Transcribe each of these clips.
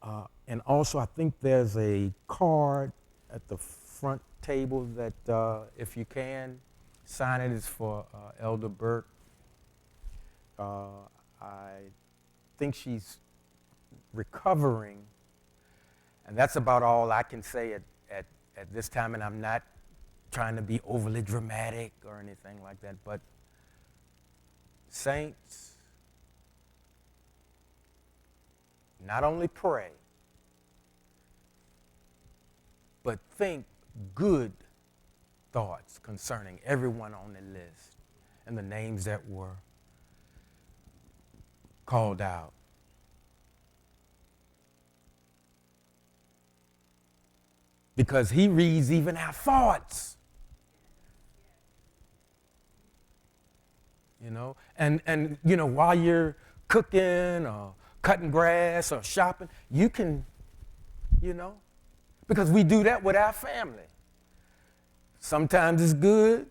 And also, I think there's a card at the front table that, if you can, sign it. It's for Elder Burke. I think she's recovering, and that's about all I can say at this time, and I'm not trying to be overly dramatic or anything like that, but saints, not only pray, but think good thoughts concerning everyone on the list and the names that were called out. Because he reads even our thoughts. You know, and you know, while you're cooking or cutting grass or shopping, you can, you know, because we do that with our family. Sometimes it's good,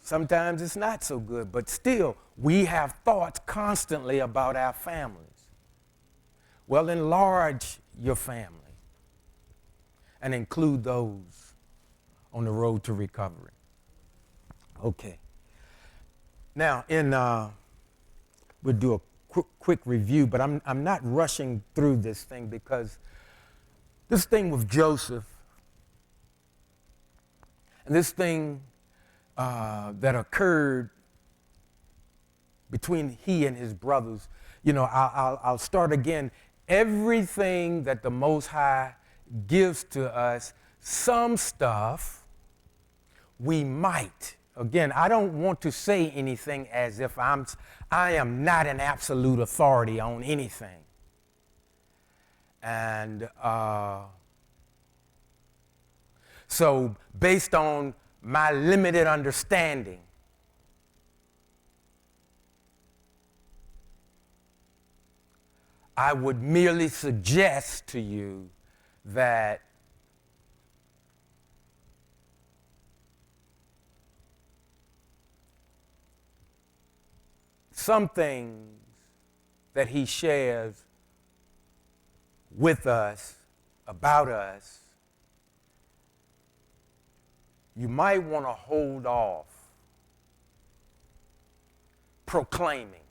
sometimes it's not so good, but still, we have thoughts constantly about our families. Well, enlarge your family and include those on the road to recovery. Okay. Now, we'll do a quick review, but I'm not rushing through this thing because this thing with Joseph and this thing that occurred between he and his brothers, you know, I'll start again. Everything that the Most High gives to us, some stuff we might. Again, I don't want to say anything as if I am not an absolute authority on anything. And so based on my limited understanding, I would merely suggest to you that some things that he shares with us, about us, you might want to hold off proclaiming.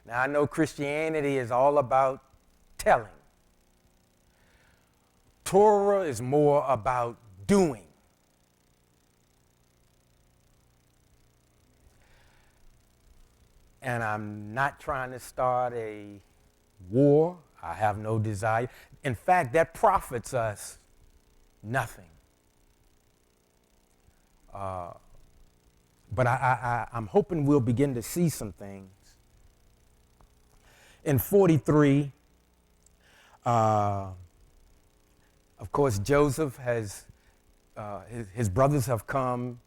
Now, I know Christianity is all about telling. Torah is more about doing. And I'm not trying to start a war. I have no desire. In fact, that profits us nothing. But I'm hoping we'll begin to see some things. In 43, of course, Joseph has, his brothers have come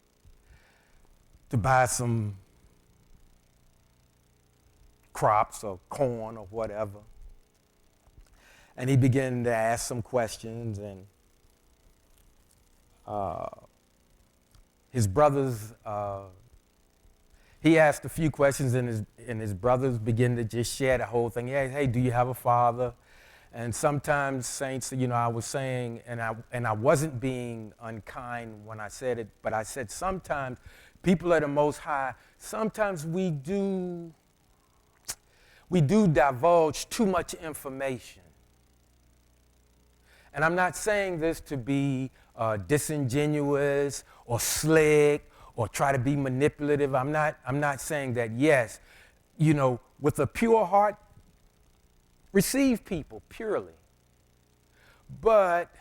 to buy some crops or corn or whatever. And he began to ask some questions, and his brothers, he asked a few questions, and his brothers began to just share the whole thing. Hey, do you have a father? And sometimes, saints, you know, I was saying, and I wasn't being unkind when I said it, but I said sometimes people of the Most High, sometimes we do divulge too much information. And I'm not saying this to be disingenuous or slick or try to be manipulative. I'm not saying that. Yes, you know, with a pure heart, receive people purely. But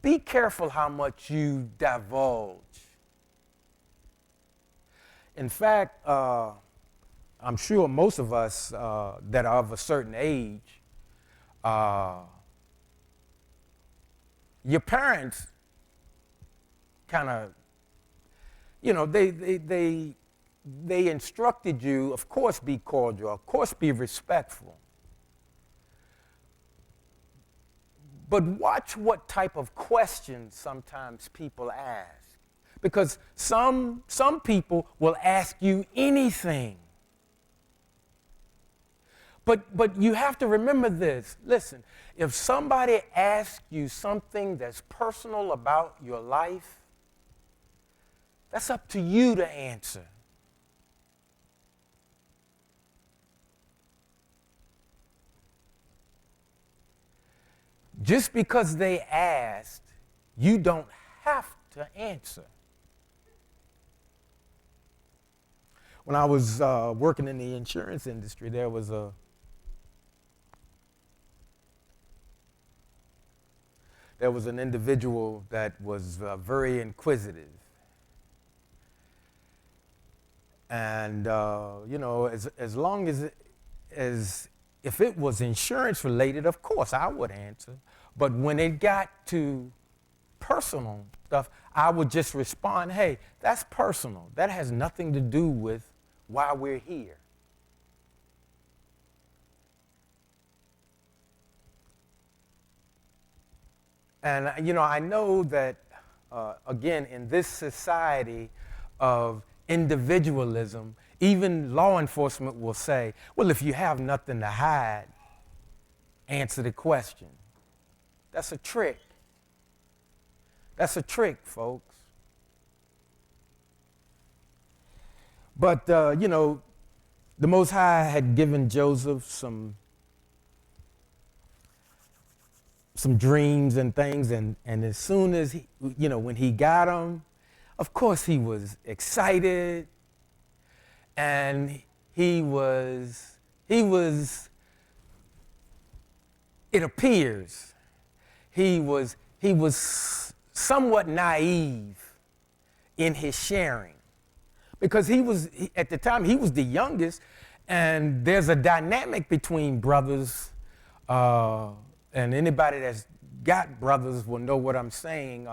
be careful how much you divulge. In fact, I'm sure most of us that are of a certain age, your parents kind of, you know, they instructed you, of course, be cordial, of course, be respectful. But watch what type of questions sometimes people ask. Because some people will ask you anything. But you have to remember this. Listen, if somebody asks you something that's personal about your life, that's up to you to answer. Just because they asked, you don't have to answer. When I was working in the insurance industry, there was an individual that was very inquisitive. And, as long as if it was insurance related, of course I would answer. But when it got to personal stuff, I would just respond, hey, that's personal. That has nothing to do with why we're here. And, I know that, again, in this society of individualism, even law enforcement will say, well, if you have nothing to hide, answer the question. That's a trick. That's a trick, folks. But, the Most High had given Joseph some dreams and things, and as soon as he, when he got them, of course he was excited, and he was, it appears, he was somewhat naive in his sharing, because at the time, he was the youngest, and there's a dynamic between brothers, and anybody that's got brothers will know what I'm saying.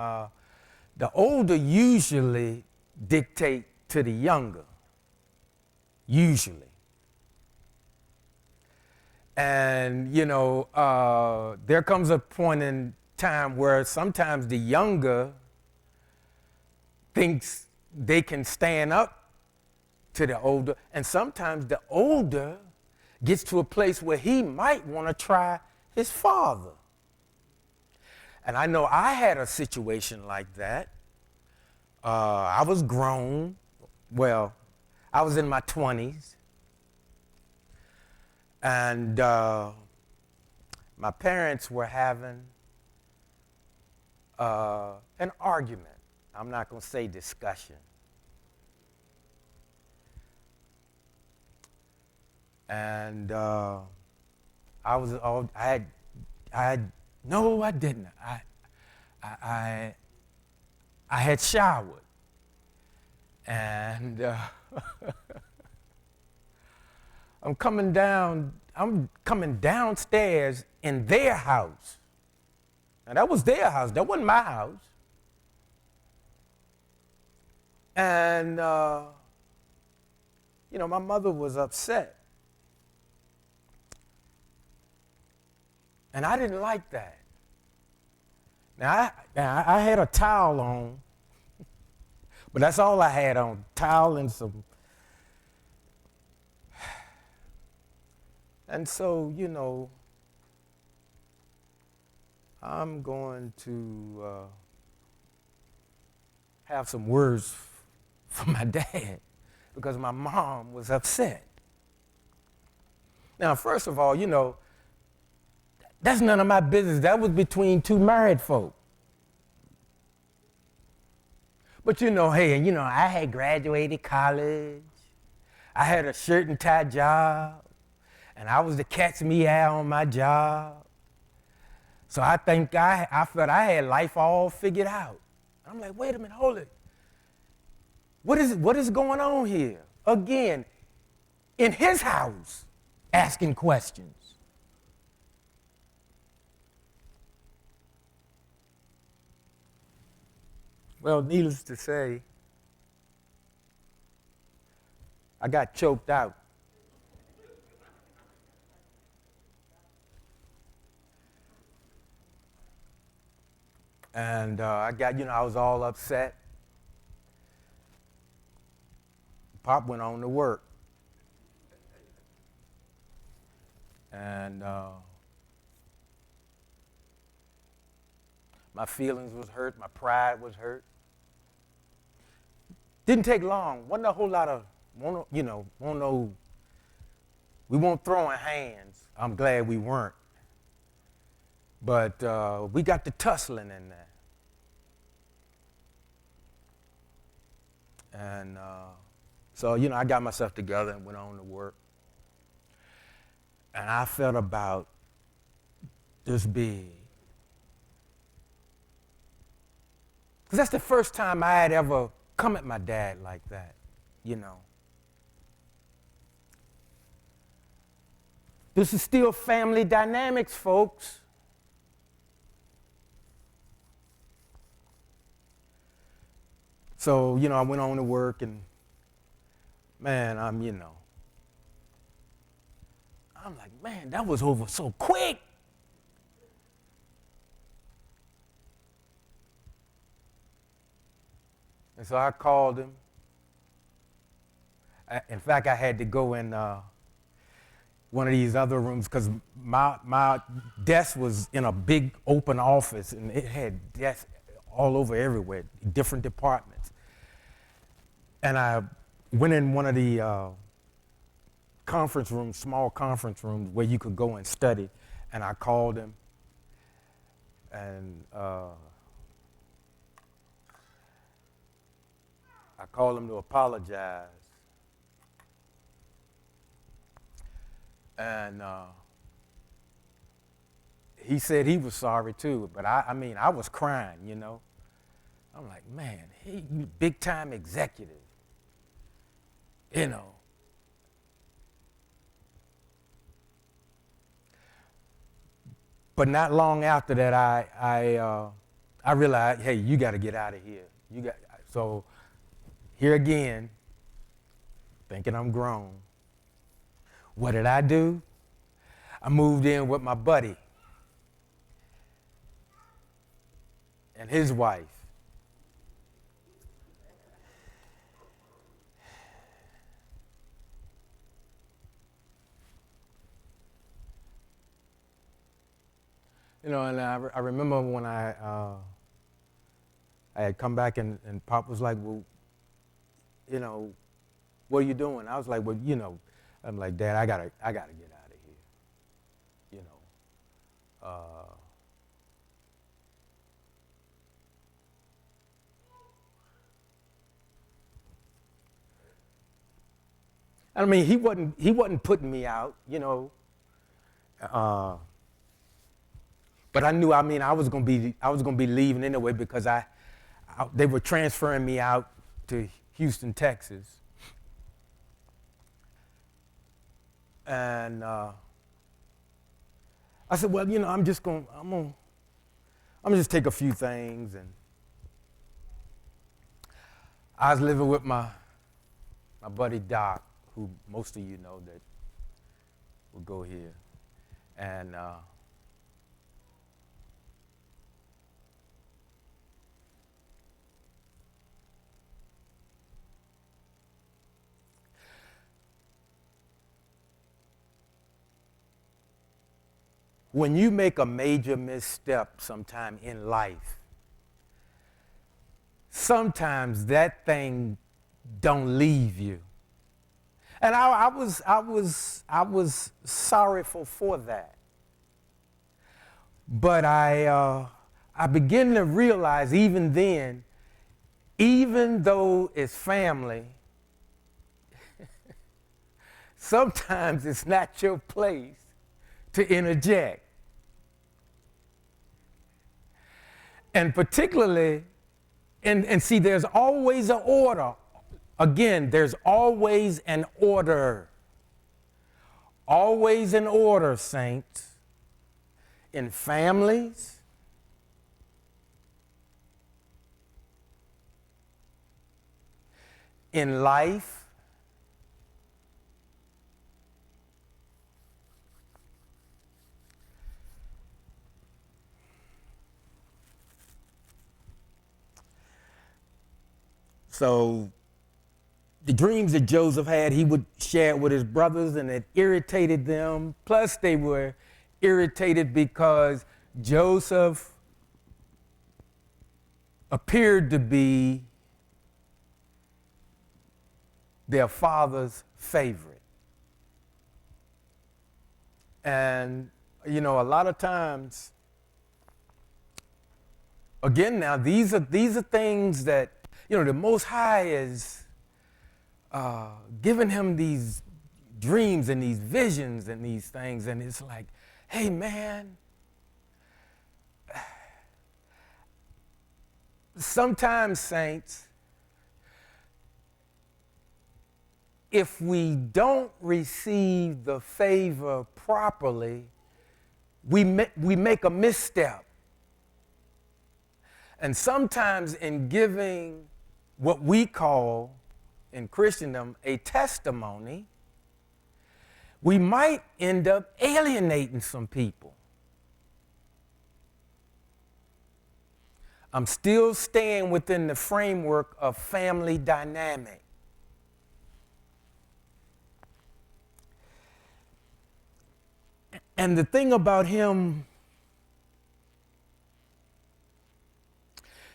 The older usually dictate to the younger, usually. And, there comes a point in time where sometimes the younger thinks they can stand up to the older, and sometimes the older gets to a place where he might want to try his father. And I know I had a situation like that. I was grown. Well, I was in my 20s. And my parents were having an argument. I'm not going to say discussion. And no, I didn't. I had showered, and I'm coming downstairs in their house. Now that was their house. That wasn't my house. And my mother was upset. And I didn't like that. Now, I had a towel on, but that's all I had on, towel and some. And so, I'm going to have some words for my dad because my mom was upset. Now, first of all, that's none of my business. That was between two married folk. But hey, I had graduated college. I had a shirt and tie job. And I was the cat's meow on my job. So I think I felt I had life all figured out. I'm like, wait a minute, hold it. What is going on here? Again, in his house, asking questions. Well, needless to say, I got choked out. And I was all upset. Pop went on to work. And my feelings was hurt. My pride was hurt. Didn't take long. Wasn't a whole lot of, we weren't throwing hands. I'm glad we weren't. But we got the tussling in there. And so, I got myself together and went on to work. And I felt about this big. Because that's the first time I had ever come at my dad like that, This is still family dynamics, folks. So, I went on to work and, man, I'm like, man, that was over so quick. And so I called him. In fact, I had to go in one of these other rooms because my desk was in a big open office, and it had desks all over everywhere, different departments. And I went in one of the conference rooms, small conference rooms where you could go and study, and I called him, and I called him to apologize. And he said he was sorry too, but I was crying, I'm like, man, you big time executive, But not long after that, I realized, hey, you got to get out of here. So here again, thinking I'm grown. What did I do? I moved in with my buddy and his wife. And I remember when I had come back and Pop was like, well, what are you doing? I was like, well, I'm like, Dad, I gotta get out of here. I mean, he wasn't putting me out, but I knew, I was gonna be leaving anyway because they were transferring me out to Houston, Texas. And I said, well, I'm gonna just take a few things. And I was living with my buddy Doc, who most of you know that will go here. And when you make a major misstep sometime in life, sometimes that thing don't leave you. And I was sorrowful for that. But I began to realize even then, even though it's family, sometimes it's not your place to interject. And particularly, and see, there's always an order. Again, there's always an order. Always an order, saints. In families, in life, so the dreams that Joseph had, he would share it with his brothers, and it irritated them. Plus, they were irritated because Joseph appeared to be their father's favorite. And, you know, a lot of times, again now, these are things that, you know, the Most High is giving him these dreams and these visions and these things, and it's like, hey man, sometimes, saints, if we don't receive the favor properly, we make a misstep. And sometimes in giving what we call in Christendom a testimony, we might end up alienating some people. I'm still staying within the framework of family dynamic. And the thing about him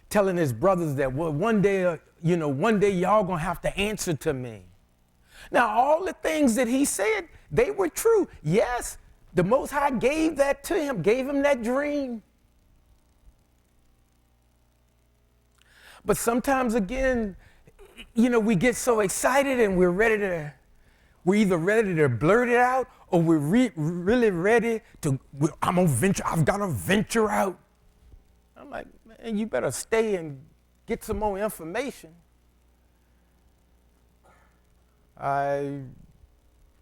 telling his brothers that, well, one day y'all gonna have to answer to me. Now, all the things that he said, they were true. Yes, the Most High gave that to him, gave him that dream. But sometimes, again, you know, we get so excited and we're either ready to blurt it out, or we're really ready to, I've got to venture out. I'm like, man, you better stay and get some more information.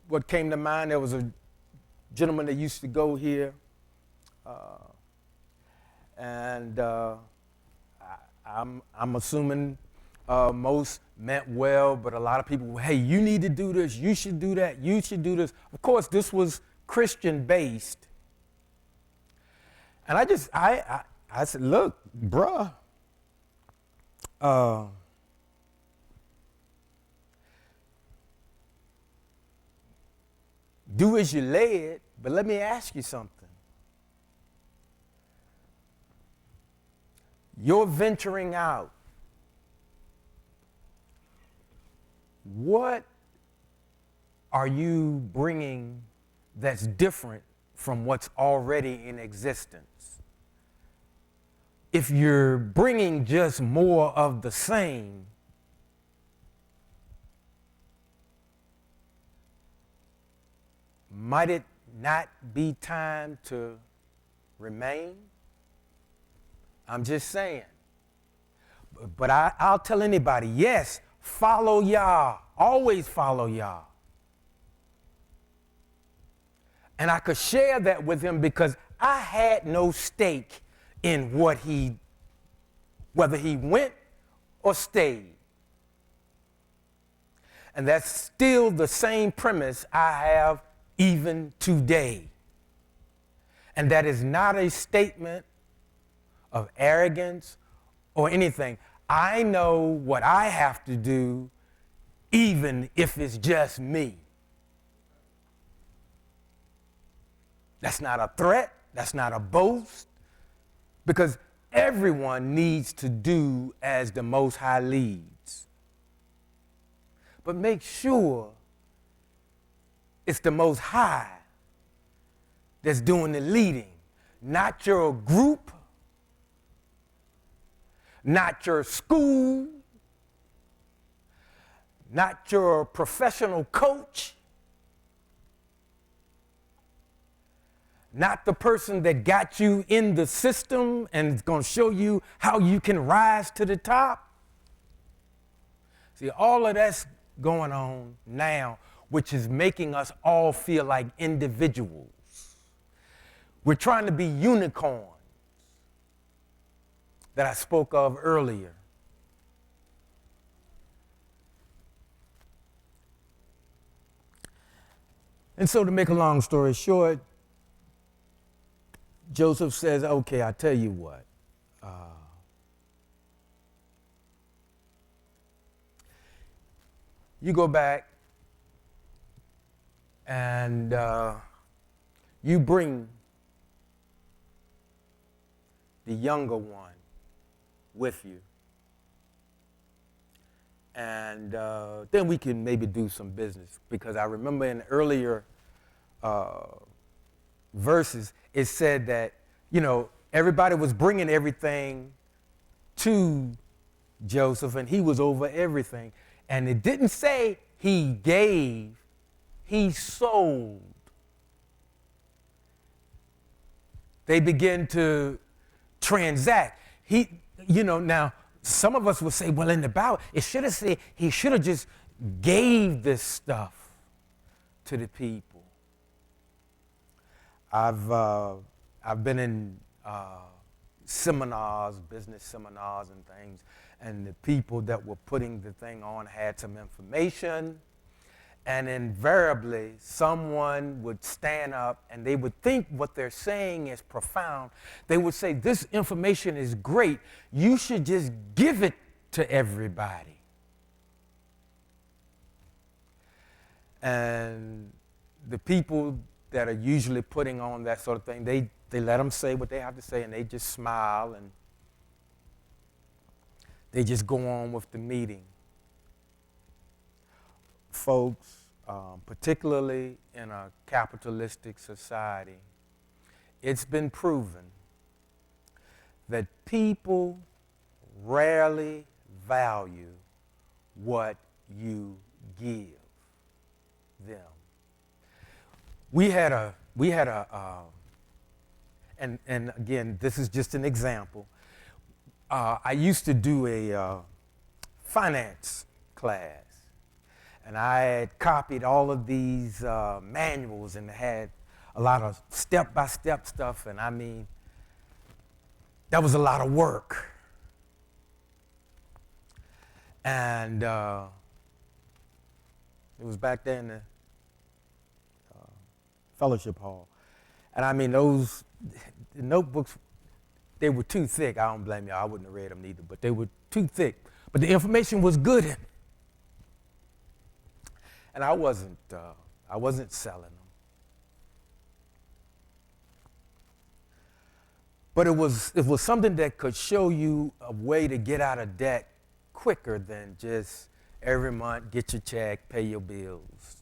What came to mind, there was a gentleman that used to go here, and I'm assuming most meant well, but a lot of people, hey, you need to do this, you should do that, you should do this. Of course, this was Christian-based. And I said, look, bruh, do as you're led, but let me ask you something. You're venturing out. What are you bringing that's different from what's already in existence? If you're bringing just more of the same, might it not be time to remain? I'm just saying. But I'll tell anybody, yes, follow Yah. Always follow Yah. And I could share that with him because I had no stake in whether he went or stayed. And that's still the same premise I have even today. And that is not a statement of arrogance or anything. I know what I have to do, even if it's just me. That's not a threat. That's not a boast. Because everyone needs to do as the Most High leads. But make sure it's the Most High that's doing the leading, not your group, not your school, not your professional coach, not the person that got you in the system and is going to show you how you can rise to the top. See, all of that's going on now, which is making us all feel like individuals. We're trying to be unicorns that I spoke of earlier. And so to make a long story short, Joseph says, okay, I'll tell you what. You go back and you bring the younger one with you. And then we can maybe do some business. Because I remember in earlier verses, it said that, everybody was bringing everything to Joseph, and he was over everything. And it didn't say he gave, he sold. They began to transact. Now, some of us would say, well, in the Bible, it should have said he should have just gave this stuff to the people. I've been in seminars, business seminars and things, and the people that were putting the thing on had some information, and invariably someone would stand up and they would think what they're saying is profound. They would say, this information is great. You should just give it to everybody. And the people that are usually putting on that sort of thing, they let them say what they have to say, and they just smile and they just go on with the meeting. Folks, particularly in a capitalistic society, it's been proven that people rarely value what you give them. We had a and again, this is just an example. I used to do a finance class, and I had copied all of these manuals and had a lot of step-by-step stuff, and I mean, that was a lot of work. And it was back there in the fellowship hall. And I mean, the notebooks, they were too thick. I don't blame you. I wouldn't have read them either, but they were too thick. But the information was good in them. And I wasn't selling them. But it was something that could show you a way to get out of debt quicker than just every month get your check, pay your bills.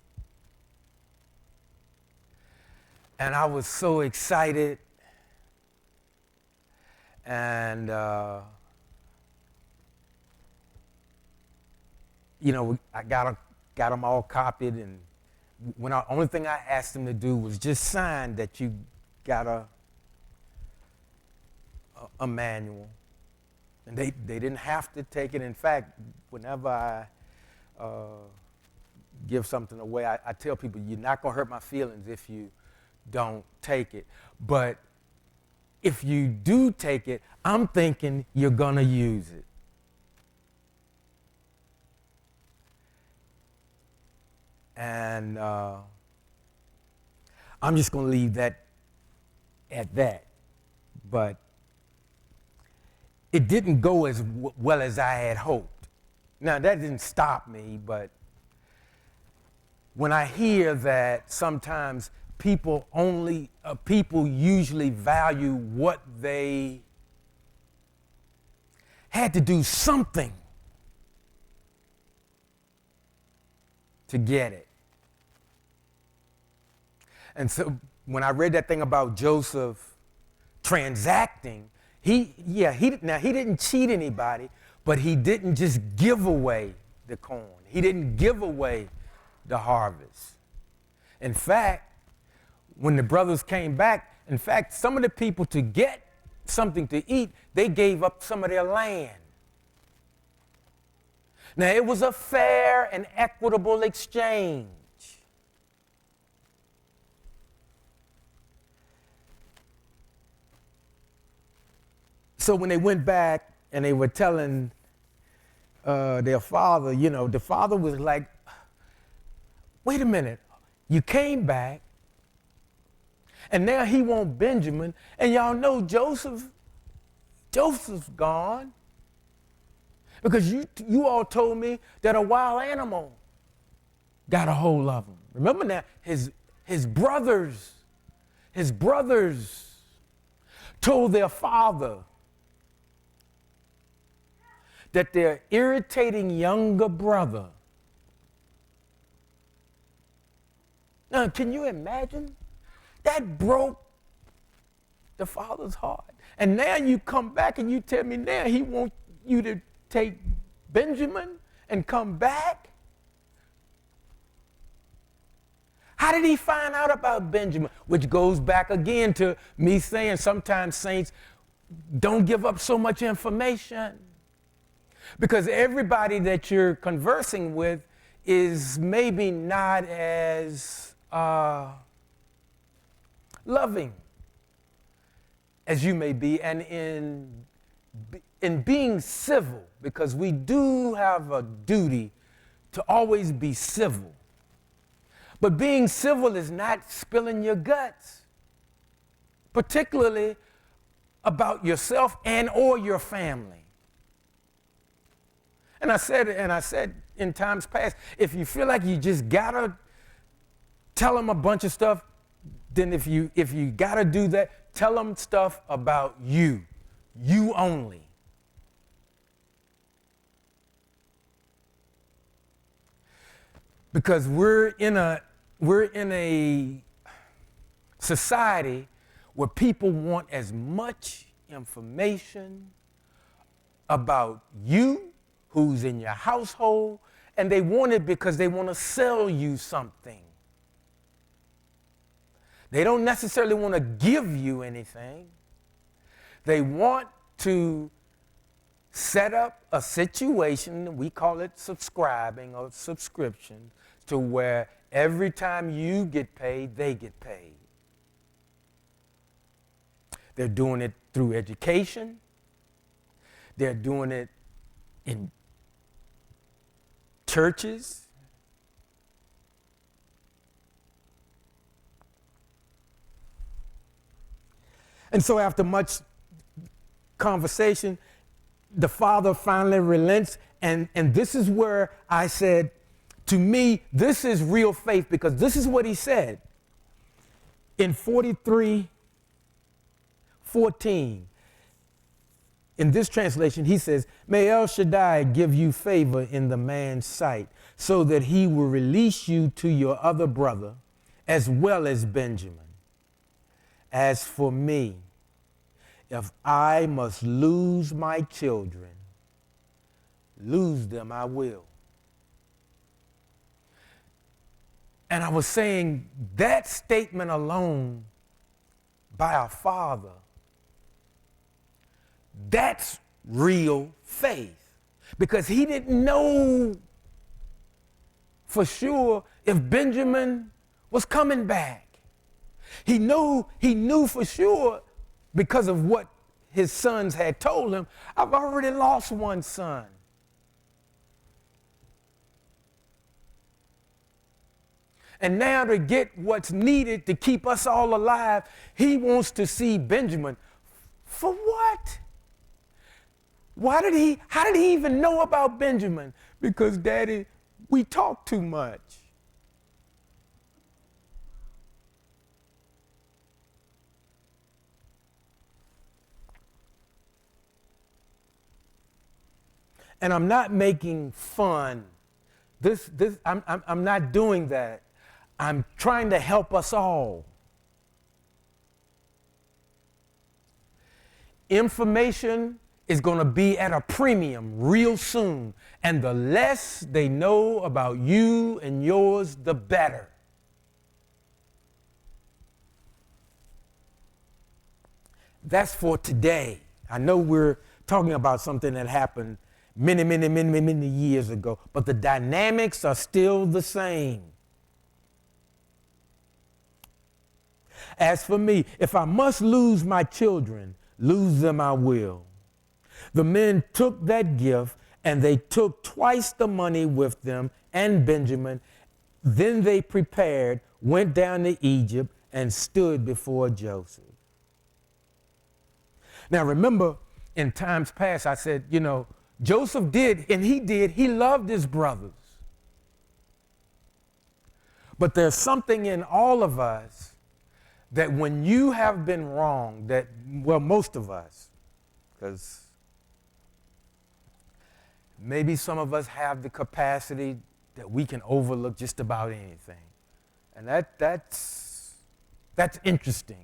And I was so excited, and I got them all copied, and only thing I asked them to do was just sign that you got a manual, and they didn't have to take it. In fact, whenever I give something away, I tell people, you're not gonna hurt my feelings if you don't take it. But if you do take it, I'm thinking you're gonna use it. And I'm just gonna leave that at that. But it didn't go as well as I had hoped. Now, that didn't stop me, but when I hear that sometimes people usually value what they had to do something to get it. And so when I read that thing about Joseph transacting, he didn't cheat anybody, but he didn't just give away the corn. He didn't give away the harvest. In fact, when the brothers came back, some of the people, to get something to eat, they gave up some of their land. Now, it was a fair and equitable exchange. So when they went back and they were telling their father, the father was like, wait a minute, you came back, and now he want Benjamin, and y'all know Joseph's gone. Because you all told me that a wild animal got a hold of him. Remember now, his brothers told their father that their irritating younger brother. Now, can you imagine? That broke the father's heart. And now you come back and you tell me now he wants you to take Benjamin and come back? How did he find out about Benjamin? Which goes back again to me saying sometimes saints don't give up so much information. Because everybody that you're conversing with is maybe not as loving as you may be, and in being civil, because we do have a duty to always be civil. But being civil is not spilling your guts, particularly about yourself and or your family. And I said in times past, if you feel like you just gotta tell them a bunch of stuff, then if you gotta do that, tell them stuff about you only. Because we're in a society where people want as much information about you, who's in your household, and they want it because they want to sell you something. They don't necessarily want to give you anything. They want to set up a situation, we call it subscribing or subscription, to where every time you get paid, they get paid. They're doing it through education. They're doing it in churches. And so after much conversation, the father finally relents, and this is where I said, to me, this is real faith, because this is what he said. In 43:14, in this translation, he says, "May El Shaddai give you favor in the man's sight, so that he will release you to your other brother, as well as Benjamin. As for me, if I must lose my children, lose them I will." And I was saying that statement alone by our Father, that's real faith. Because he didn't know for sure if Benjamin was coming back. He knew for sure, because of what his sons had told him, I've already lost one son. And now to get what's needed to keep us all alive, he wants to see Benjamin. For what? How did he even know about Benjamin? Because, Daddy, we talk too much. And I'm not making fun. I'm not doing that. I'm trying to help us all. Information is going to be at a premium real soon. And the less they know about you and yours, the better. That's for today. I know we're talking about something that happened many years ago, but the dynamics are still the same. As for me, if I must lose my children, lose them I will. The men took that gift, and they took twice the money with them and Benjamin. Then they prepared, went down to Egypt, and stood before Joseph. Now remember, in times past, I said, Joseph did, and he loved his brothers. But there's something in all of us that when you have been wrong, that, well, most of us, because maybe some of us have the capacity that we can overlook just about anything. And that's interesting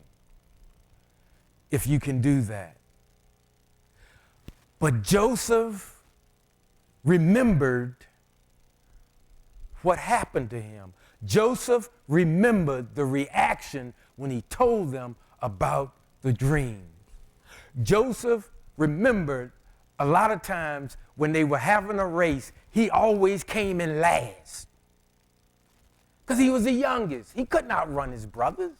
if you can do that. But Joseph remembered what happened to him. Joseph remembered the reaction when he told them about the dreams. Joseph remembered a lot of times when they were having a race, he always came in last. Because he was the youngest. He could not run his brothers.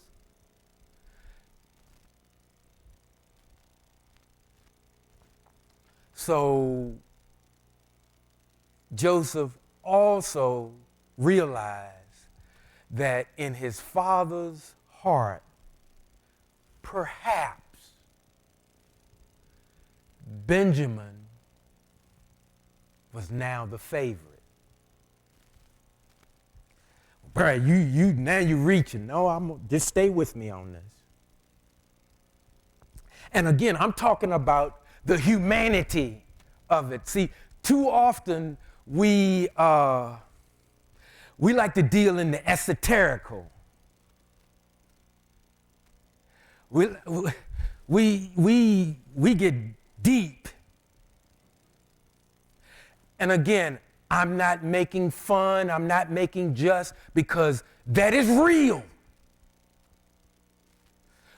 So Joseph also realized that in his father's heart, perhaps Benjamin was now the favorite. Brad, now you're reaching. No, just stay with me on this. And again, I'm talking about the humanity of it. See, too often we like to deal in the esoterical. We get deep. And again, I'm not making fun, I'm not making jest, because that is real.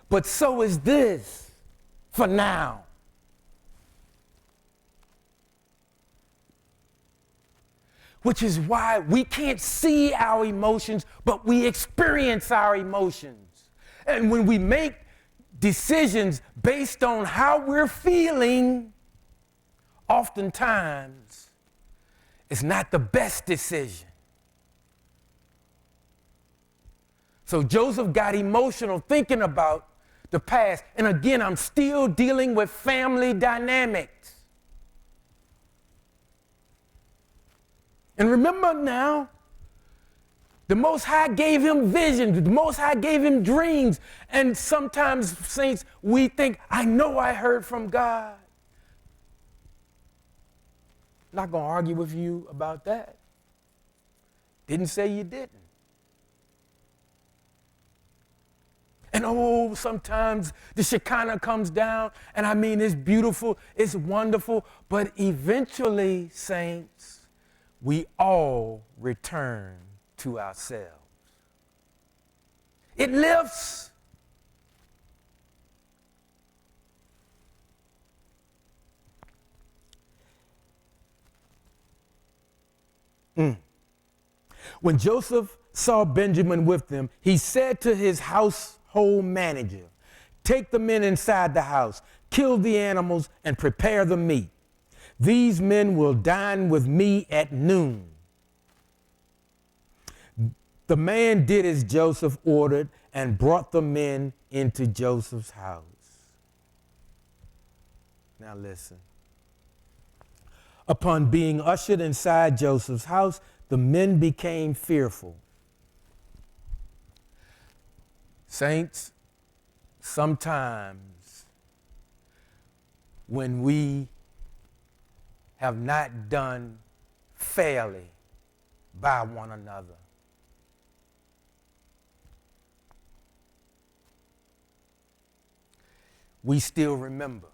But so is this for now. Which is why we can't see our emotions, but we experience our emotions. And when we make decisions based on how we're feeling, oftentimes it's not the best decision. So Joseph got emotional thinking about the past. And again, I'm still dealing with family dynamics. And remember now, the Most High gave him visions, the Most High gave him dreams. And sometimes, saints, we think, I know I heard from God. Not going to argue with you about that. Didn't say you didn't. And sometimes the Shekinah comes down, and I mean, it's beautiful, it's wonderful, but eventually, saints, we all return to ourselves. It lifts. When Joseph saw Benjamin with them, he said to his household manager, "Take the men inside the house, kill the animals, and prepare the meat. These men will dine with me at noon." The man did as Joseph ordered and brought the men into Joseph's house. Now listen. Upon being ushered inside Joseph's house, the men became fearful. Saints, sometimes when we have not done fairly by one another, we still remember.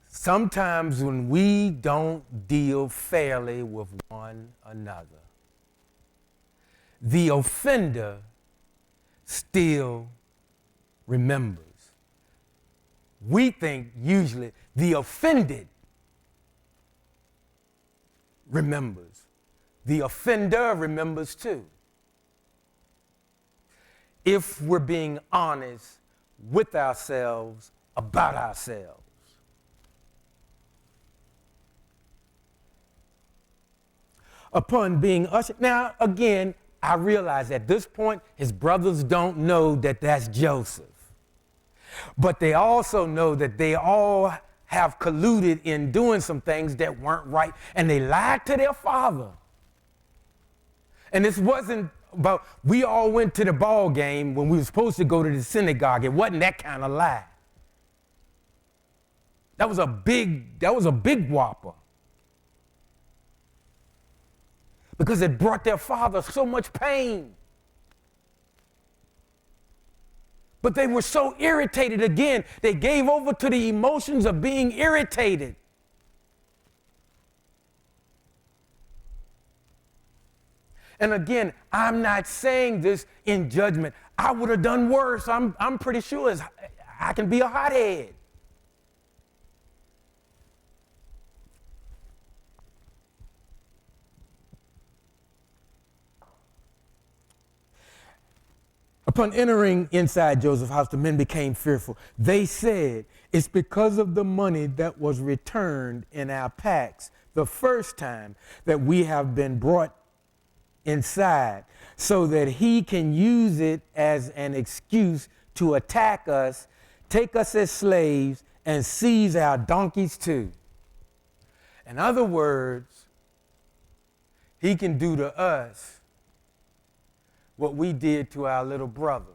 Sometimes when we don't deal fairly with one another, the offender still remembers. We think usually the offended remembers. The offender remembers too. If we're being honest with ourselves about ourselves. Upon being ushered, now again, I realize at this point his brothers don't know that that's Joseph. But they also know that they all have colluded in doing some things that weren't right, and they lied to their father. And this wasn't about, we all went to the ball game when we were supposed to go to the synagogue. It wasn't that kind of lie. That was a big whopper. Because it brought their father so much pain. But they were so irritated again, they gave over to the emotions of being irritated. And again, I'm not saying this in judgment. I would have done worse. I'm pretty sure I can be a hothead. Upon entering inside Joseph's house, the men became fearful. They said, it's because of the money that was returned in our packs the first time that we have been brought inside, so that he can use it as an excuse to attack us, take us as slaves, and seize our donkeys too. In other words, he can do to us what we did to our little brother.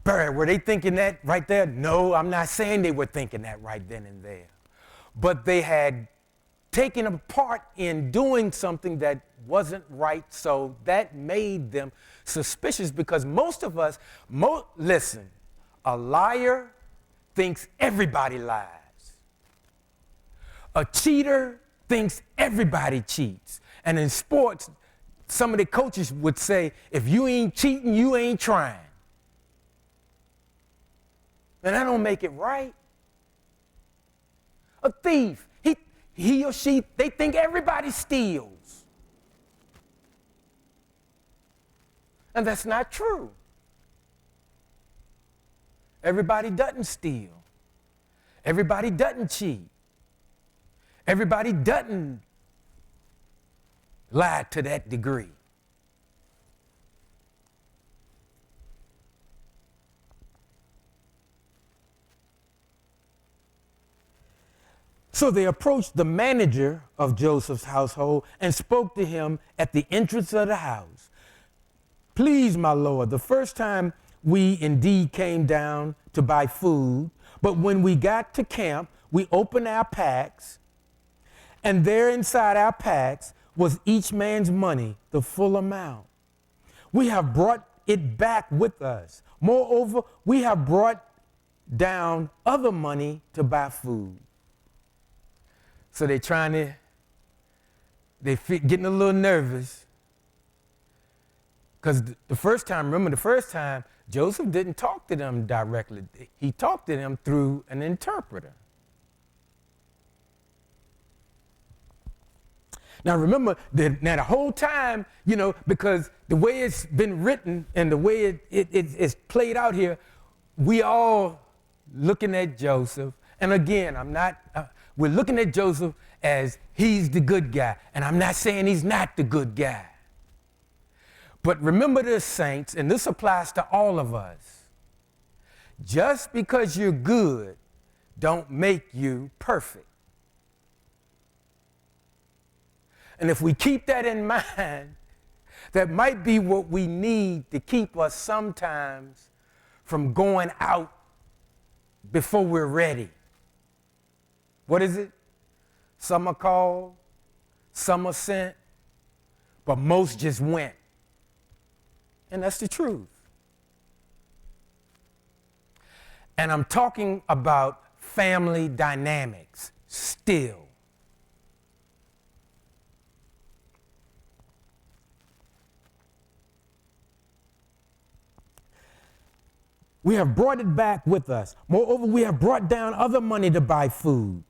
Barry, were they thinking that right there? No, I'm not saying they were thinking that right then and there. But they had taken a part in doing something that wasn't right, so that made them suspicious, because most of us, listen, a liar thinks everybody lies. A cheater thinks everybody cheats. And in sports, some of the coaches would say, if you ain't cheating, you ain't trying. And that don't make it right. A thief, he or she, they think everybody steals. And that's not true. Everybody doesn't steal. Everybody doesn't cheat. Everybody doesn't lie to that degree. So they approached the manager of Joseph's household and spoke to him at the entrance of the house. Please, my lord, the first time we indeed came down to buy food, but when we got to camp, we opened our packs, and there inside our packs was each man's money, the full amount. We have brought it back with us. Moreover, we have brought down other money to buy food. So they're getting a little nervous. Because the first time, Joseph didn't talk to them directly. He talked to them through an interpreter. Now remember, the whole time, because the way it's been written and the way it's played out here, we all looking at Joseph. And again, we're looking at Joseph as he's the good guy. And I'm not saying he's not the good guy. But remember this, saints, and this applies to all of us. Just because you're good don't make you perfect. And if we keep that in mind, that might be what we need to keep us sometimes from going out before we're ready. What is it? Some are called, some are sent, but most just went. And that's the truth. And I'm talking about family dynamics still. We have brought it back with us. Moreover, we have brought down other money to buy food.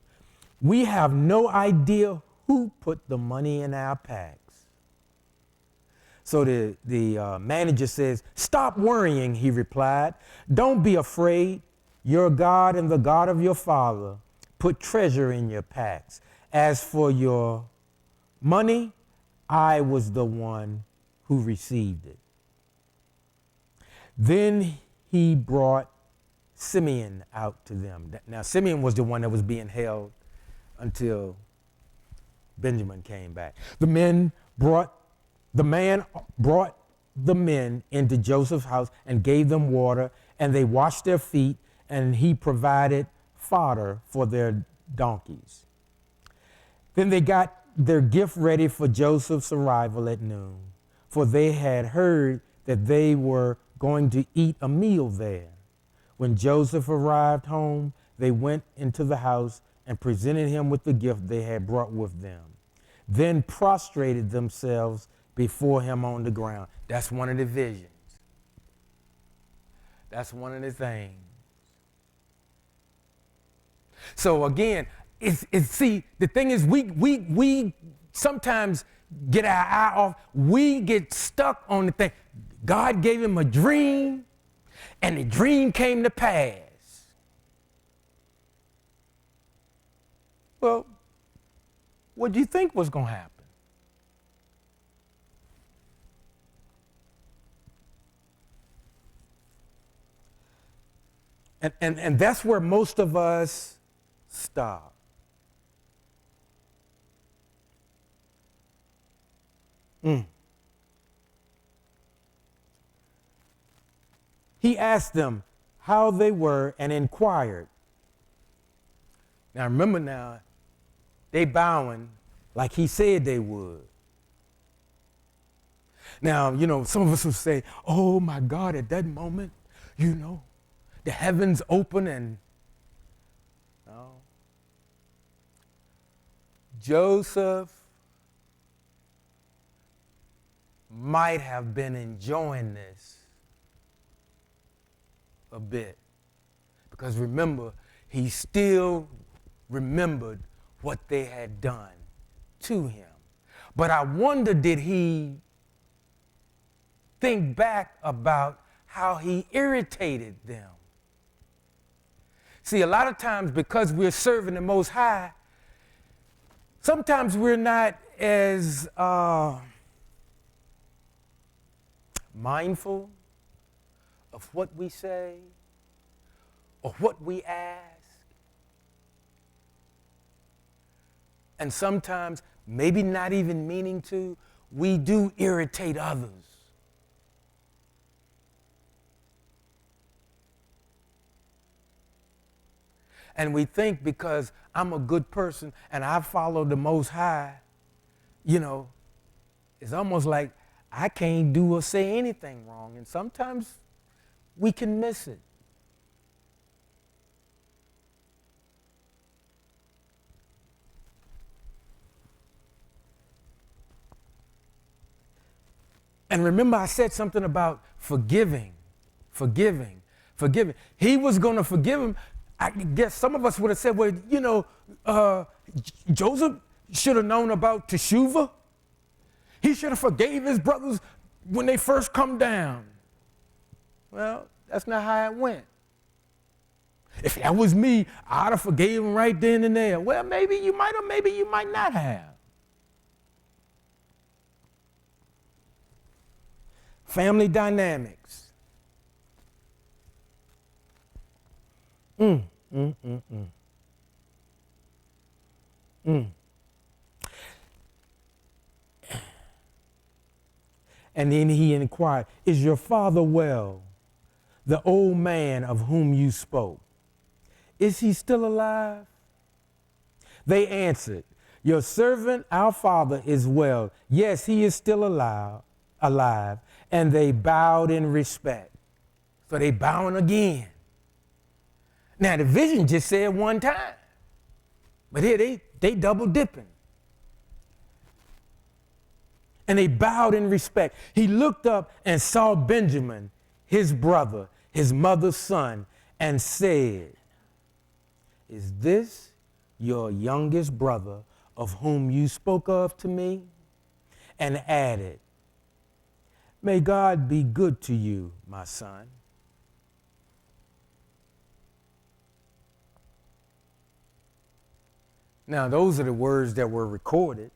We have no idea who put the money in our packs. So the manager says, stop worrying, he replied. Don't be afraid. Your God and the God of your father put treasure in your packs. As for your money, I was the one who received it. Then he brought Simeon out to them. Now, Simeon was the one that was being held until Benjamin came back. The man brought the men into Joseph's house and gave them water, and they washed their feet, and he provided fodder for their donkeys. Then they got their gift ready for Joseph's arrival at noon, for they had heard that they were going to eat a meal there. When Joseph arrived home, they went into the house and presented him with the gift they had brought with them, then prostrated themselves before him on the ground. That's one of the visions. That's one of the things. So again, see, the thing is, we sometimes get our eye off. We get stuck on the thing. God gave him a dream, and the dream came to pass. Well, what do you think was going to happen? And that's where most of us stop. He asked them how they were and inquired. Now remember now, they bowing like he said they would. Now, some of us will say, oh my God, at that moment, the heavens open and no. Joseph might have been enjoying this a bit, because remember, he still remembered what they had done to him. But I wonder, did he think back about how he irritated them? See, a lot of times, because we're serving the Most High, sometimes we're not as mindful of what we say or what we ask. And sometimes, maybe not even meaning to, we do irritate others. And we think because I'm a good person and I follow the Most High, it's almost like I can't do or say anything wrong. And sometimes we can miss it. And remember, I said something about forgiving. He was going to forgive him. I guess some of us would have said, well, Joseph should have known about teshuvah. He should have forgave his brothers when they first come down. Well, that's not how it went. If that was me, I'd have forgave him right then and there. Well, maybe you might have, maybe you might not have. Family dynamics. And then he inquired, is your father well, the old man of whom you spoke? Is he still alive? They answered, your servant, our father, is well. Yes, he is still alive. And they bowed in respect. So they bowing again. Now the vision just said one time, but here they double dipping. And they bowed in respect. He looked up and saw Benjamin, his brother, his mother's son, and said, is this your youngest brother of whom you spoke of to me? And added, may God be good to you, my son. Now, those are the words that were recorded,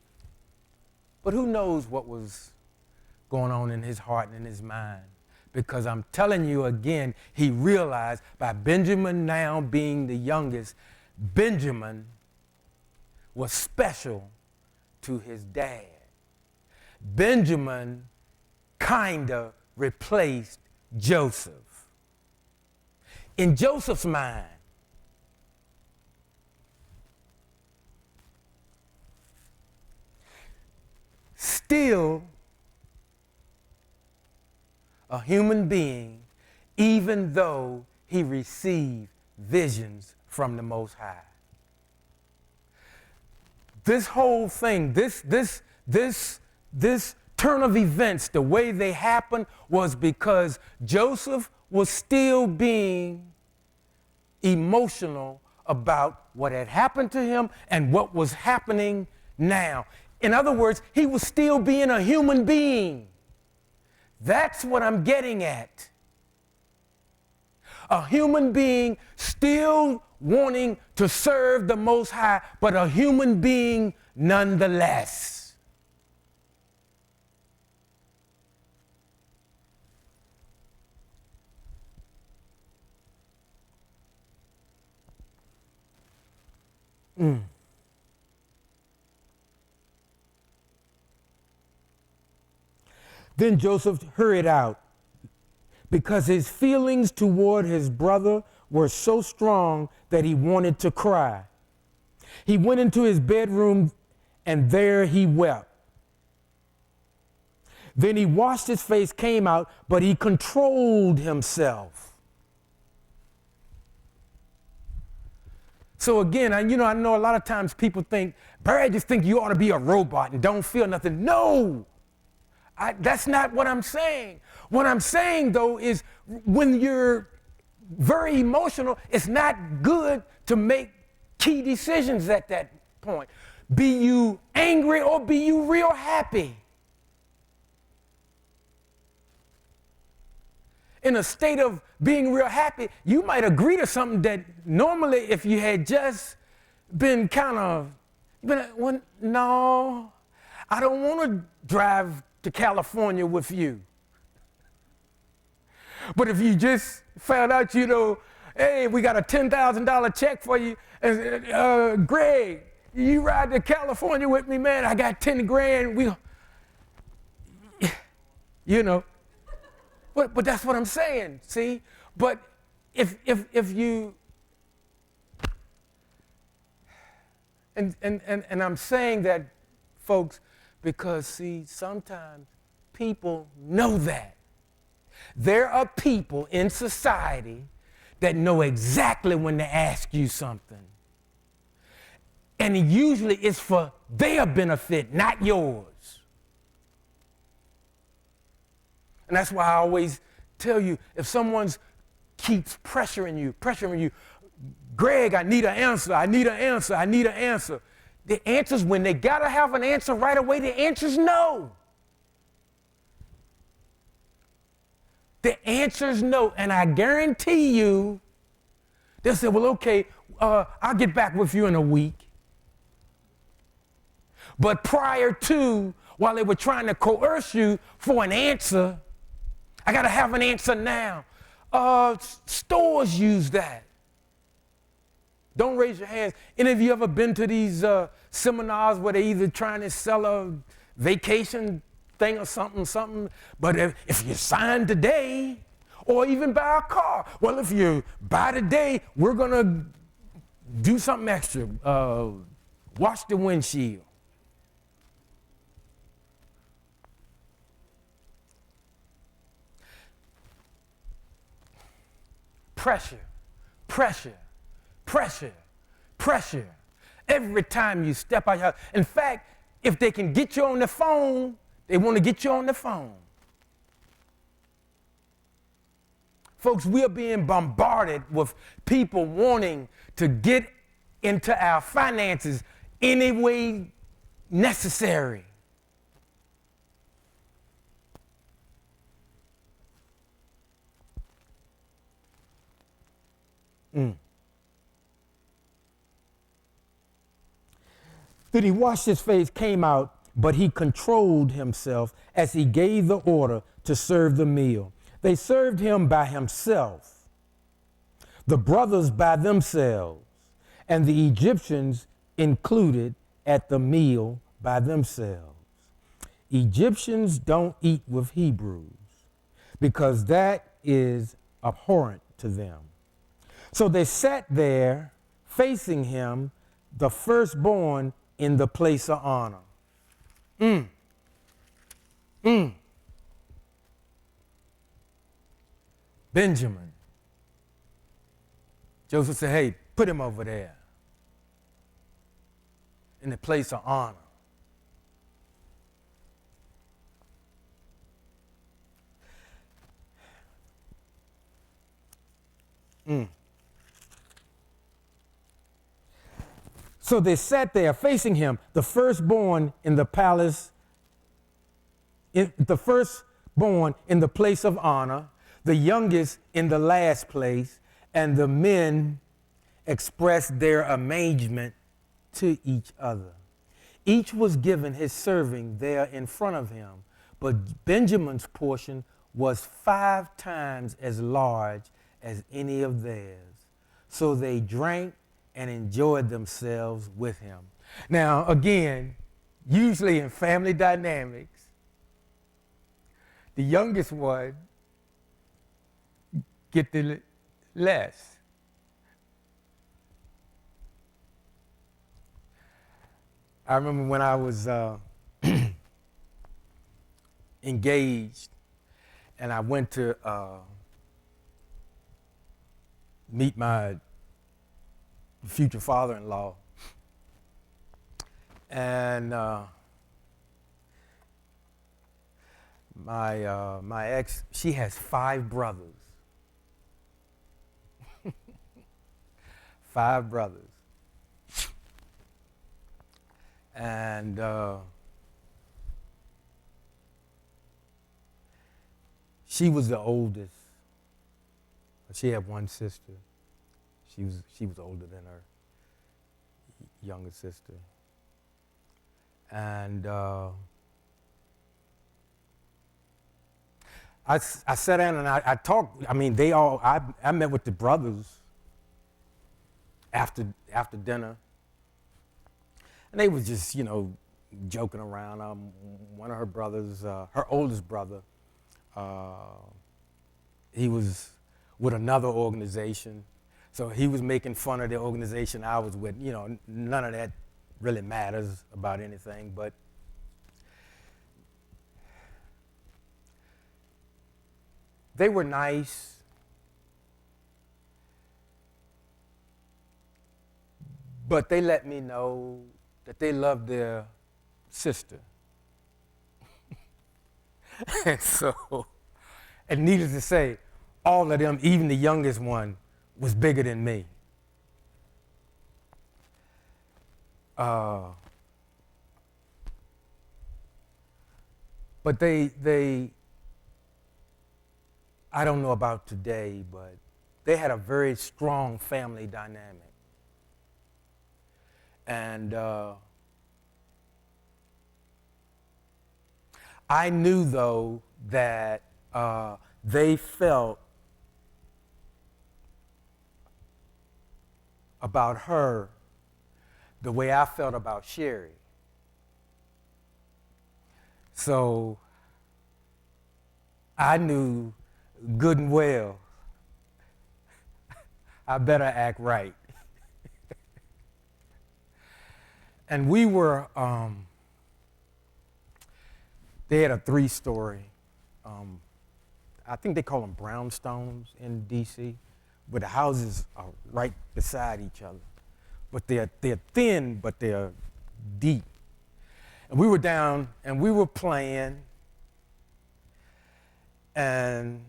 but who knows what was going on in his heart and in his mind? Because I'm telling you again, he realized by Benjamin now being the youngest, Benjamin was special to his dad. Benjamin kind of replaced Joseph. In Joseph's mind, still a human being, even though he received visions from the Most High. This whole thing, this turn of events, the way they happened was because Joseph was still being emotional about what had happened to him and what was happening now. In other words, he was still being a human being. That's what I'm getting at. A human being still wanting to serve the Most High, but a human being nonetheless. Then Joseph hurried out because his feelings toward his brother were so strong that he wanted to cry. He went into his bedroom and there he wept. Then he washed his face, came out, but he controlled himself. So again, I know a lot of times people think, Barry, I just think you ought to be a robot and don't feel nothing. No, that's not what I'm saying. What I'm saying, though, is when you're very emotional, it's not good to make key decisions at that point. Be you angry or be you real happy? In a state of being real happy, you might agree to something that normally if you had just been no, I don't want to drive to California with you. But if you just found out, hey, we got a $10,000 check for you, and Greg, you ride to California with me, man, I got 10 grand, But that's what I'm saying, see? But if you, and I'm saying that, folks, because, see, sometimes people know that. There are people in society that know exactly when to ask you something. And usually it's for their benefit, not yours. And that's why I always tell you, if someone keeps pressuring you, Greg, I need an answer. The answer's when they gotta have an answer right away, the answer's no. The answer's no, and I guarantee you, they'll say, well, okay, I'll get back with you in a week. But prior to, while they were trying to coerce you for an answer, I got to have an answer now. Stores use that. Don't raise your hands. Any of you ever been to these seminars where they're either trying to sell a vacation thing or something, but if you sign today, or even buy a car, well, if you buy today, we're going to do something extra. Wash the windshield. Pressure. Every time you step out your house. In fact, if they can get you on the phone, they want to get you on the phone. Folks, we are being bombarded with people wanting to get into our finances any way necessary. Then he washed his face, came out, but he controlled himself as he gave the order to serve the meal. They served him by himself, the brothers by themselves, and the Egyptians included at the meal by themselves. Egyptians don't eat with Hebrews because that is abhorrent to them. So they sat there facing him, the firstborn in the place of honor. Benjamin. Joseph said, hey, put him over there in the place of honor. So they sat there facing him, the firstborn in the palace, the firstborn in the place of honor, the youngest in the last place, and the men expressed their amazement to each other. Each was given his serving there in front of him, but Benjamin's portion was 5 times as large as any of theirs. So they drank and enjoyed themselves with him. Now, again, usually in family dynamics, the youngest one get the less. I remember when I was engaged and I went to meet my future father-in-law, and my ex, she has 5 brothers. 5 brothers. And she was the oldest. She had 1 sister. She was older than her younger sister. And I sat down and I talked. I mean, I met with the brothers after dinner. And they was just, joking around. One of her brothers, her oldest brother, he was with another organization. So he was making fun of the organization I was with. None of that really matters about anything, but they were nice. But they let me know that they loved their sister. And needless to say, all of them, even the youngest one, was bigger than me. But they, I don't know about today, but they had a very strong family dynamic. And I knew, though, that they felt about her the way I felt about Sherry. So I knew good and well I better act right. And we were, they had a 3-story, I think they call them brownstones in D.C., but the houses are right beside each other. But they're thin, but they're deep. And we were down and we were playing, and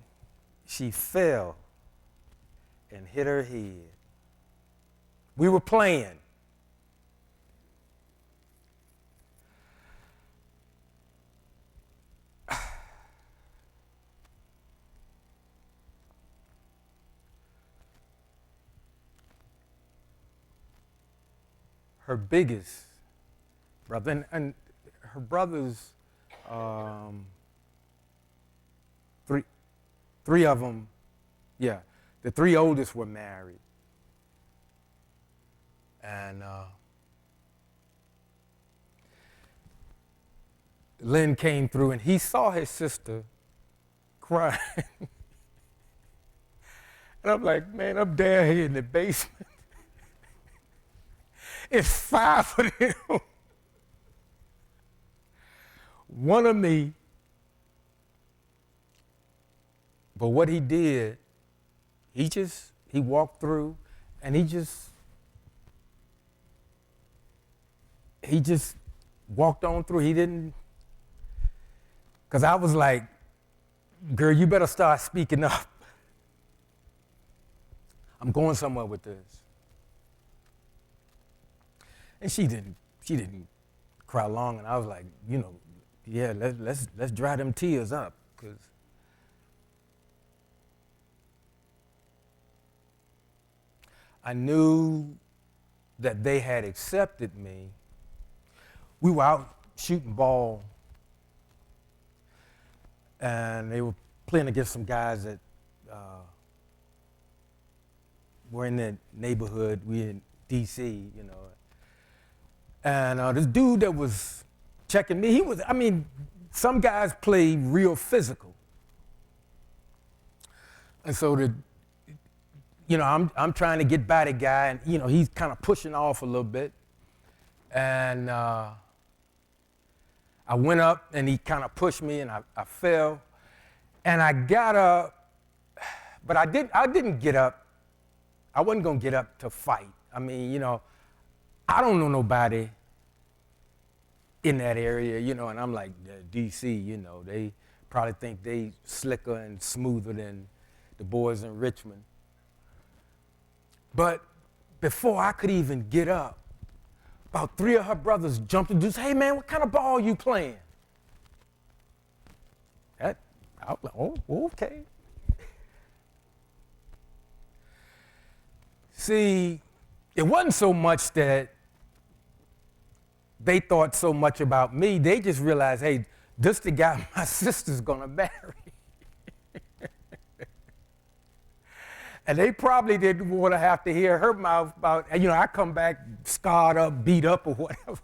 she fell and hit her head. We were playing. Her biggest brother, and her brothers, three of them, yeah, the three oldest were married. And Lynn came through and he saw his sister crying. And I'm like, man, I'm down here in the basement. It's five of them. One of me. But what he did, he walked through and he just walked on through. He didn't, because I was like, girl, you better start speaking up. I'm going somewhere with this. And she didn't cry long, and I was like, yeah, let's dry them tears up, because I knew that they had accepted me. We were out shooting ball, and they were playing against some guys that were in the neighborhood. We in D.C., And this dude that was checking me, some guys play real physical. And so I'm trying to get by the guy, and he's kind of pushing off a little bit. And I went up and he kind of pushed me and I fell. And I got up, but I didn't get up. I wasn't gonna get up to fight. I don't know nobody in that area, and I'm like, DC, they probably think they slicker and smoother than the boys in Richmond. But before I could even get up, about three of her brothers jumped and said, hey man, what kind of ball you playing? I was like, oh, okay. See, it wasn't so much that they thought so much about me. They just realized, hey, this the guy my sister's gonna marry. And they probably didn't want to have to hear her mouth about, I come back scarred up, beat up, or whatever.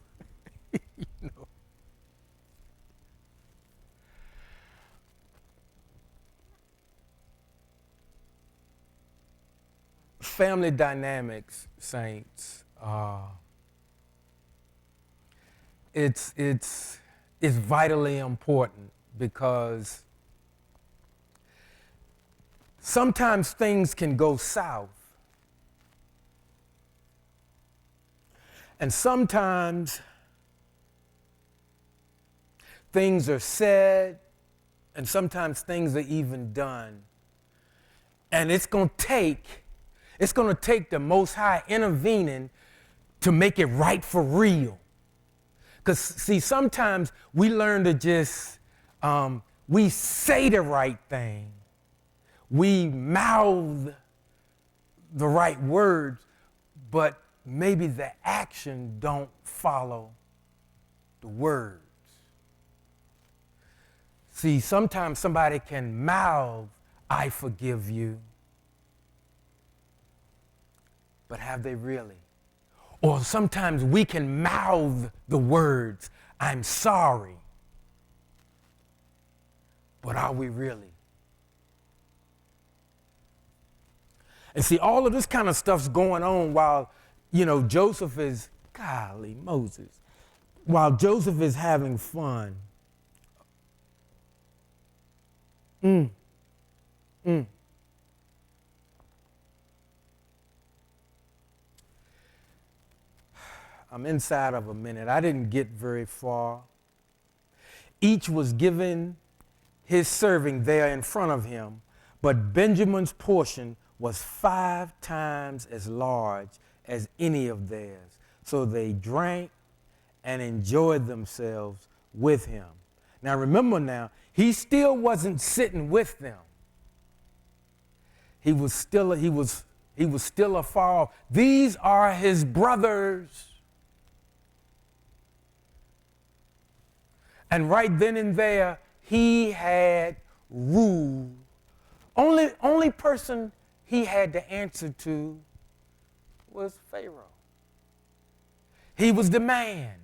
Family dynamics, saints, it's vitally important, because sometimes things can go south. And sometimes things are said, and sometimes things are even done. And it's going to take the Most High intervening to make it right for real. Because, see, sometimes we learn to just, we say the right thing. We mouth the right words, but maybe the action don't follow the words. See, sometimes somebody can mouth, I forgive you, but have they really? Or sometimes we can mouth the words, I'm sorry, but are we really? And see, all of this kind of stuff's going on while, Joseph is, golly, Moses, while Joseph is having fun. I'm inside of a minute. I didn't get very far. Each was given his serving there in front of him, but Benjamin's portion was 5 times as large as any of theirs. So they drank and enjoyed themselves with him. Now remember now, he still wasn't sitting with them. He was still afar off. These are his brothers. And right then and there, he had rule Only person he had to answer to was Pharaoh. He was the man.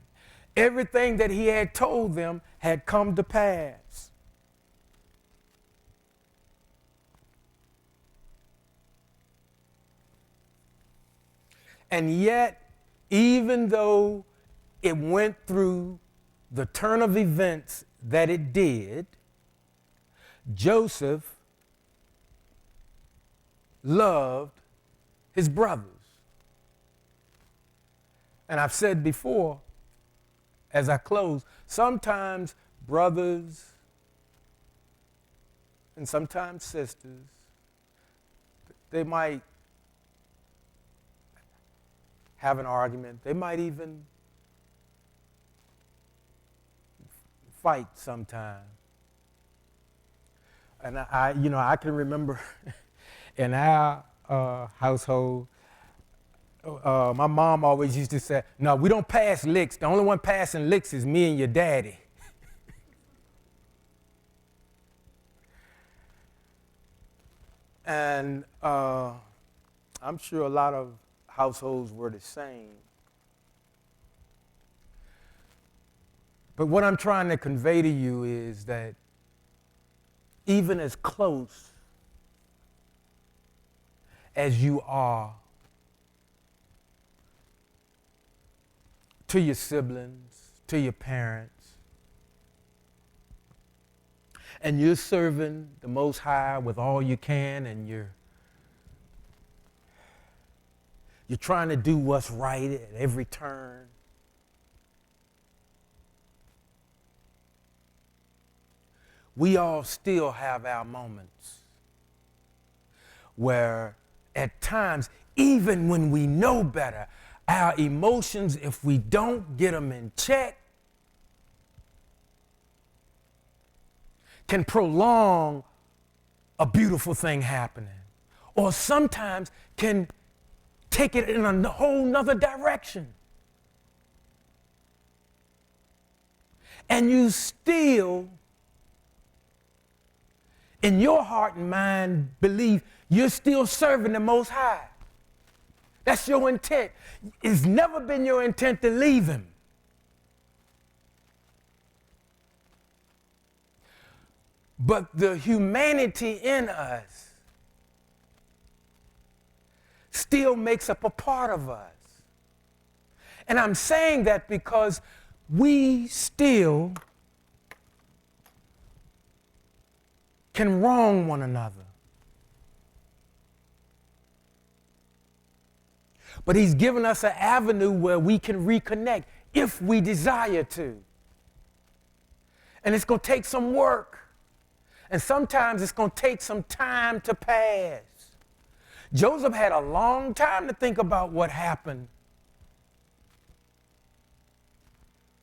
Everything that he had told them had come to pass. And yet, even though it went through the turn of events that it did, Joseph loved his brothers. And I've said before, as I close, sometimes brothers and sometimes sisters, they might have an argument. They might even fight sometime. And I can remember in our household, my mom always used to say, no, we don't pass licks. The only one passing licks is me and your daddy. And I'm sure a lot of households were the same. But what I'm trying to convey to you is that even as close as you are to your siblings, to your parents, and you're serving the Most High with all you can, and you're trying to do what's right at every turn, we all still have our moments where at times, even when we know better, our emotions, if we don't get them in check, can prolong a beautiful thing happening, or sometimes can take it in a whole nother direction. And you still, in your heart and mind, believe you're still serving the Most High. That's your intent. It's never been your intent to leave him. But the humanity in us still makes up a part of us. And I'm saying that because we still can wrong one another. But he's given us an avenue where we can reconnect if we desire to. And it's going to take some work. And sometimes it's going to take some time to pass. Joseph had a long time to think about what happened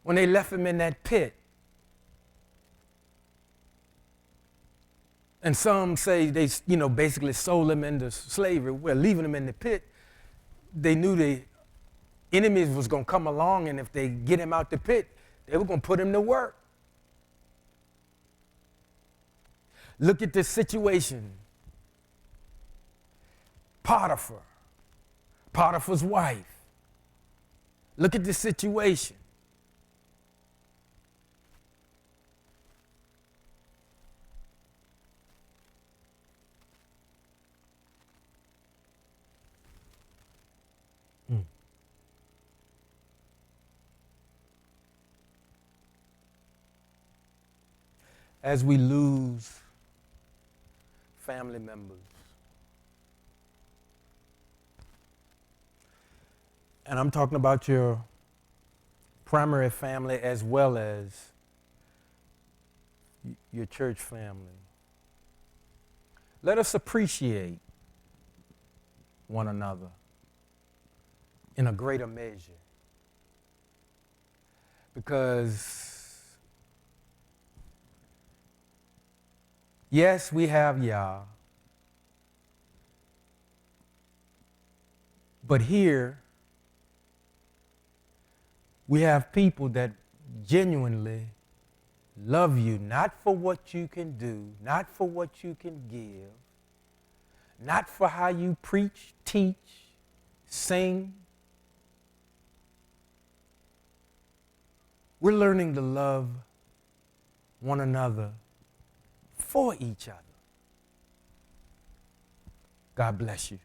when they left him in that pit. And some say they, basically sold him into slavery. Well, leaving him in the pit, they knew the enemies was going to come along, and if they get him out the pit, they were going to put him to work. Look at this situation. Potiphar's wife. Look at this situation. As we lose family members, and I'm talking about your primary family as well as your church family, let us appreciate one another in a greater measure. Because yes, we have Yah, but here we have people that genuinely love you, not for what you can do, not for what you can give, not for how you preach, teach, sing. We're learning to love one another for each other. God bless you.